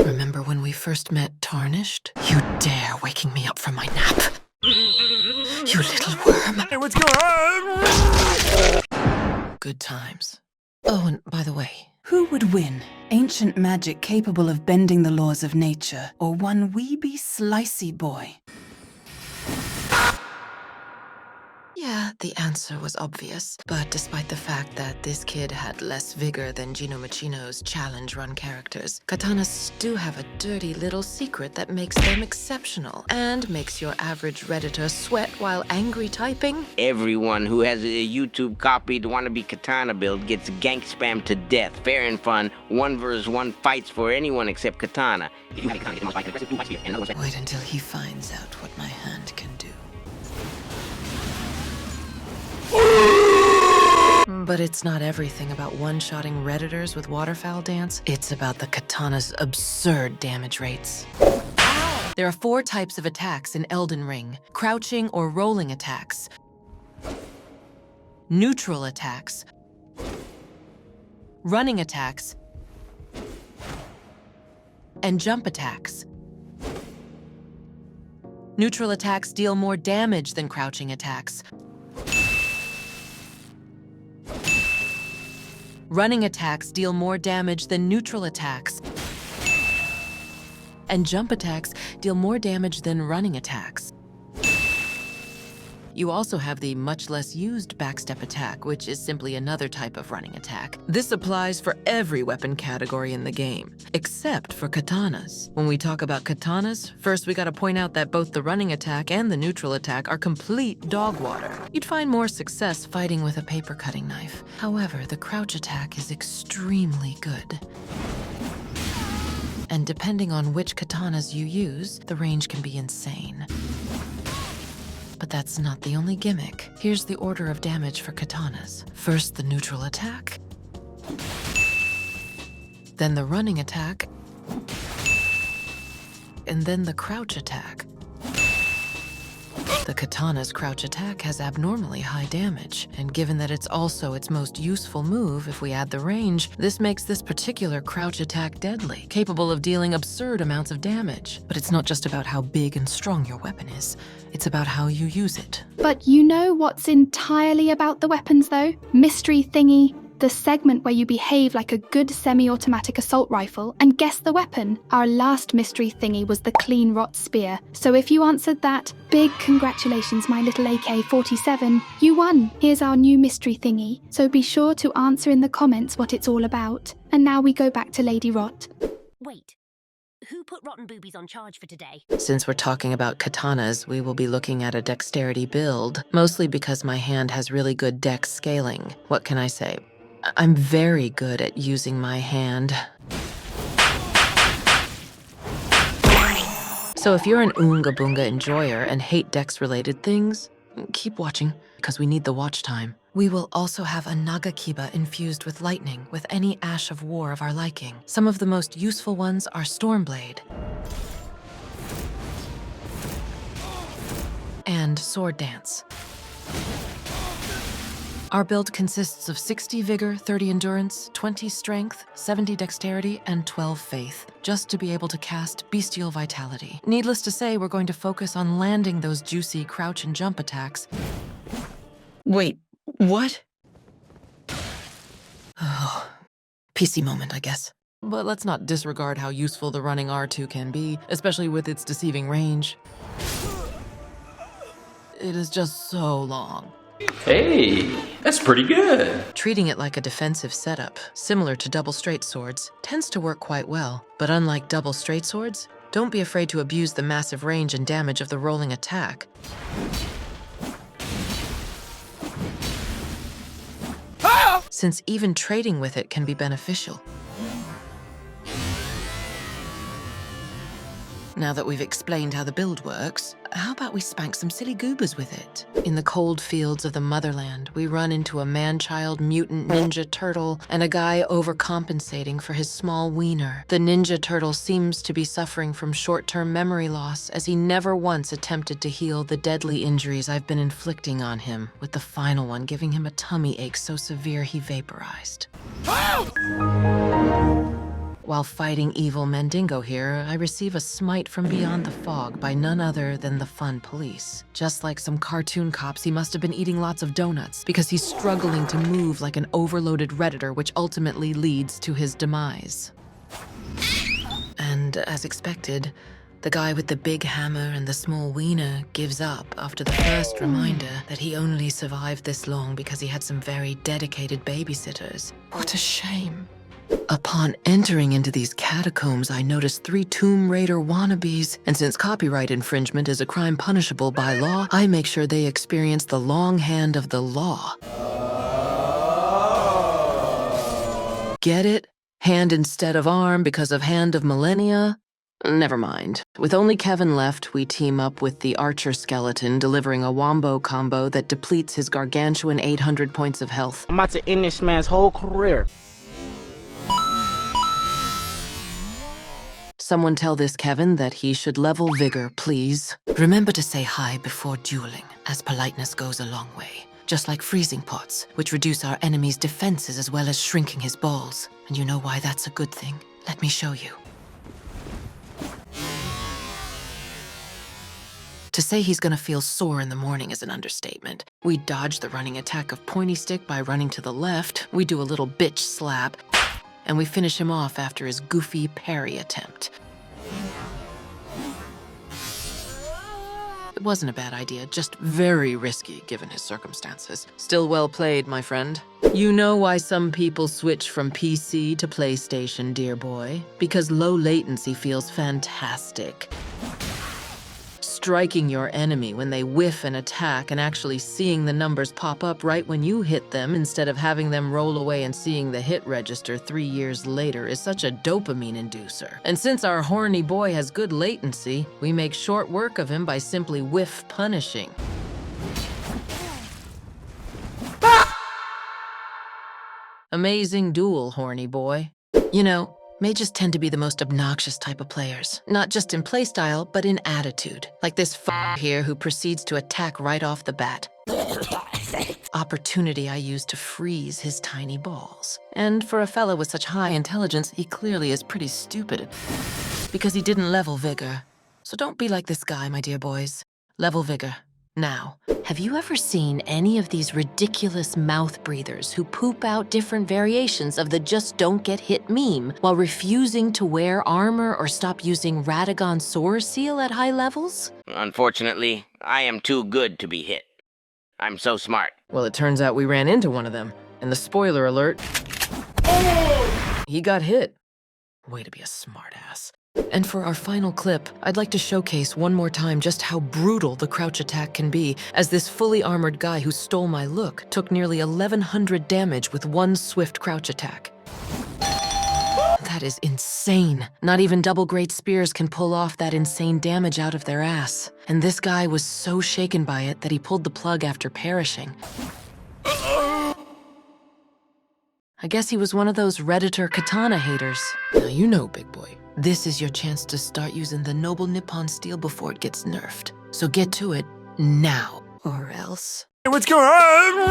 Remember when we first met Tarnished? You dare waking me up from my nap? You little worm. Hey, what's going on? Good times. Oh, and by the way, Who would win? Ancient magic capable of bending the laws of nature, or one weeby slicey boy? yeah, the answer was obvious. But despite the fact that this kid had less vigor than Gino Machino's challenge run characters, Katanas do have a dirty little secret that makes them exceptional and makes your average Redditor sweat while angry typing. Everyone who has a YouTube copied wannabe Katana build gets gank spammed to death. Fair and fun, 1 vs 1 fights for anyone except Katana. If you have a Katana, get the most aggressive 2 fights here, and another Wait until he finds out what my hand can do. But it's not everything about one-shotting Redditors with waterfowl dance. It's about the Katana's absurd damage rates. There are 4 types of attacks in Elden Ring: crouching or rolling attacks, neutral attacks, running attacks, and jump attacks. Neutral attacks deal more damage than crouching attacks. Running attacks deal more damage than neutral attacks. And jump attacks deal more damage than running attacks. You also have the much less used backstep attack, which is simply another type of running attack. This applies for every weapon category in the game, except for katanas. When we talk about katanas, first we gotta point out that both the running attack and the neutral attack are complete dog water. You'd find more success fighting with a paper cutting knife. However, the crouch attack is extremely good. And depending on which katanas you use, the range can be insane. But that's not the only gimmick. Here's the order of damage for katanas. First, the neutral attack, then the running attack, and then the crouch attack. The katana's crouch attack has abnormally high damage, and given that it's also its most useful move if we add the range, this makes this particular crouch attack deadly, capable of dealing absurd amounts of damage. But it's not just about how big and strong your weapon is, it's about how you use it. But you know what's entirely about the weapons though? Mystery Thingy, the segment where you behave like a good semi-automatic assault rifle and guess the weapon. Our last mystery thingy was the clean rot spear. So if you answered that, big congratulations my little AK-47, you won. Here's our new mystery thingy, so be sure to answer in the comments what it's all about. And now we go back to Lady Rot. Wait, who put rotten boobies on charge for today? Since we're talking about katanas, we will be looking at a dexterity build, mostly because my hand has really good dex scaling. What can I say? I'm very good at using my hand. So if you're an Oonga Boonga enjoyer and hate dex-related things, keep watching, because we need the watch time. We will also have a Nagakiba infused with lightning, with any Ash of War of our liking. Some of the most useful ones are Stormblade and Sword Dance. Our build consists of 60 Vigor, 30 Endurance, 20 Strength, 70 Dexterity, and 12 Faith, just to be able to cast Bestial Vitality. Needless to say, we're going to focus on landing those juicy crouch and jump attacks. Wait, what? Oh, PC moment, I guess. But let's not disregard how useful the running R2 can be, especially with its deceiving range. It is just so long. Hey, that's pretty good. Treating it like a defensive setup, similar to double straight swords, tends to work quite well. But unlike double straight swords, don't be afraid to abuse the massive range and damage of the rolling attack. Since even trading with it can be beneficial. Now that we've explained how the build works, how about we spank some silly goobers with it? In the cold fields of the motherland, we run into a man-child mutant ninja turtle and a guy overcompensating for his small wiener. The ninja turtle seems to be suffering from short-term memory loss, as he never once attempted to heal the deadly injuries I've been inflicting on him, with the final one giving him a tummy ache so severe he vaporized. While fighting evil Mandingo here, I receive a smite from beyond the fog by none other than the fun police. Just like some cartoon cops, he must have been eating lots of donuts because he's struggling to move like an overloaded Redditor, which ultimately leads to his demise. And as expected, the guy with the big hammer and the small wiener gives up after the first reminder that he only survived this long because he had some very dedicated babysitters. What a shame. Upon entering into these catacombs, I noticed 3 Tomb Raider wannabes, and since copyright infringement is a crime punishable by law, I make sure they experience the long hand of the law. Get it? Hand instead of arm because of Hand of Malenia? Never mind. With only Kevin left, we team up with the Archer Skeleton, delivering a wombo combo that depletes his gargantuan 800 points of health. I'm about to end this man's whole career. Someone tell this Kevin that he should level vigor, please. Remember to say hi before dueling, as politeness goes a long way. Just like freezing pots, which reduce our enemy's defenses as well as shrinking his balls. And you know why that's a good thing? Let me show you. To say he's gonna feel sore in the morning is an understatement. We dodge the running attack of Pointy Stick by running to the left, we do a little bitch slap, and we finish him off after his goofy parry attempt. It wasn't a bad idea, just very risky given his circumstances. Still well played, my friend. You know why some people switch from PC to PlayStation, dear boy? Because low latency feels fantastic. Striking your enemy when they whiff an attack and actually seeing the numbers pop up right when you hit them instead of having them roll away and seeing the hit register 3 years later is such a dopamine inducer. And since our horny boy has good latency, we make short work of him by simply whiff punishing. Amazing duel, horny boy. You know, mages tend to be the most obnoxious type of players. Not just in playstyle, but in attitude. Like this here who proceeds to attack right off the bat. Opportunity I use to freeze his tiny balls. And for a fellow with such high intelligence, he clearly is pretty stupid. Because he didn't level vigor. So don't be like this guy, my dear boys. Level vigor. Now, have you ever seen any of these ridiculous mouth breathers who poop out different variations of the just don't get hit meme while refusing to wear armor or stop using Radagon Soar Seal at high levels? Unfortunately, I am too good to be hit. I'm so smart. Well, it turns out we ran into one of them, and the spoiler alert, he got hit. Way to be a smartass. And for our final clip, I'd like to showcase one more time just how brutal the crouch attack can be, as this fully armored guy who stole my look took nearly 1100 damage with one swift crouch attack. That is insane. Not even double great spears can pull off that insane damage out of their ass. And this guy was so shaken by it that he pulled the plug after perishing. I guess he was one of those Redditor Katana haters. Now you know, big boy. This is your chance to start using the Noble Nippon Steel before it gets nerfed. So get to it now, or else. What's going on?